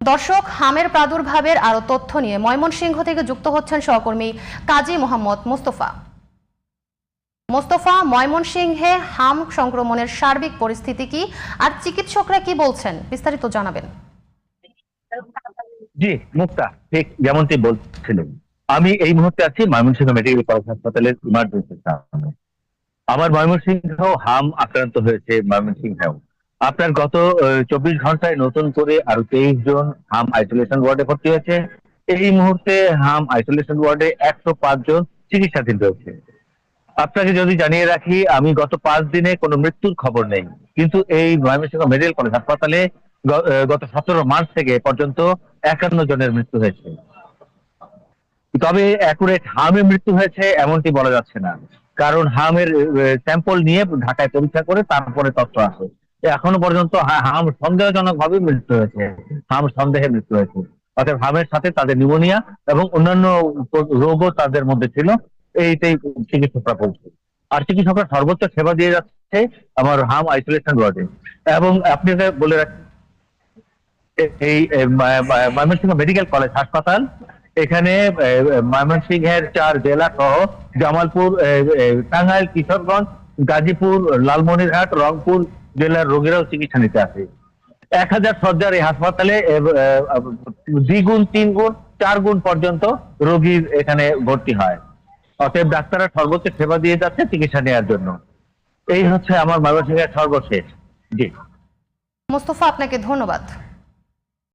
দর্শক, হামের প্রাদুর্ভাবের আরো তথ্য নিয়ে ময়মনসিংহ থেকে যুক্ত হচ্ছেন সহকর্মী কাজী মোহাম্মদ মোস্তফা। মোস্তফা, ময়মনসিংহে হাম সংক্রমণের সার্বিক পরিস্থিতি কি আর চিকিৎসকরা কি বলছেন, বিস্তারিত জানাবেন। জি মুক্তা, ঠিক যেমনটি বলছিলেন, আমি এই মুহূর্তে আছি ময়মনসিংহ মেডিকেল কলেজ হাসপাতালের ইমার্জেন্সি সামনে। আমার ময়মনসিংহ হাম আক্রান্ত হয়েছে। ময়মনসিংহ আপনার গত 24 ঘন্টায় নতুন করে আরো 23 জন হাম আইসোলেশন ওয়ার্ডে ভর্তি হয়েছে। এই মুহূর্তে হাম আইসোলেশন ওয়ার্ডে 105 জন চিকিৎসাধীন রয়েছে। আপনাকে যদি জানিয়ে রাখি, আমি গত 5 দিনে কোনো মৃত্যুর খবর নেই, কিন্তু এই ময়মনসিংহ মেডিকেল কলেজ হাসপাতালে গত 17 মার্চ থেকে পর্যন্ত 51 জনের মৃত্যু হয়েছে। তবে অ্যাকুরেট হামে মৃত্যু হয়েছে এমনটি বলা যাচ্ছে না, কারণ হামের স্যাম্পল নিয়ে ঢাকায় পরীক্ষা করে তারপরে তথ্য আসে। এখনো পর্যন্ত হাম সন্দেহজনক ভাবে মৃত্যু হয়েছে, হাম সন্দেহে মৃত্যু হয়েছে। অর্থাৎ হামের সাথে তাদের নিউমোনিয়া এবং অন্যান্য রোগও তাদের মধ্যে ছিল, এইটাই চিকিৎসকরা বলছে। আর চিকিৎসকরা সর্বোচ্চ সেবা দিয়ে যাচ্ছে আমার হাম আইসোলেশন ওয়ার্ডে। এবং আপনাকে বলে রাখি, এই ময়মনসিংহ মেডিকেল কলেজ হাসপাতাল, এখানে ময়মনসিংহের 4 জেলা সহ জামালপুর, টাঙ্গাইল, কিশোরগঞ্জ, গাজীপুর, লালমনিরহাট, রংপুর জেলার রোগীরাও চিকিৎসা নিতে আসে। 1000 শয্যার এই হাসপাতালে দ্বিগুণ, 3 গুণ, 4 গুণ পর্যন্ত রোগীর এখানে ভর্তি হয়। অতএব ডাক্তাররা সর্বোচ্চ সেবা দিয়ে যাচ্ছে চিকিৎসা নেওয়ার জন্য। এই হচ্ছে আমার ময়মনসিংহের সর্বশেষ। জি মোস্তফা, আপনাকে ধন্যবাদ।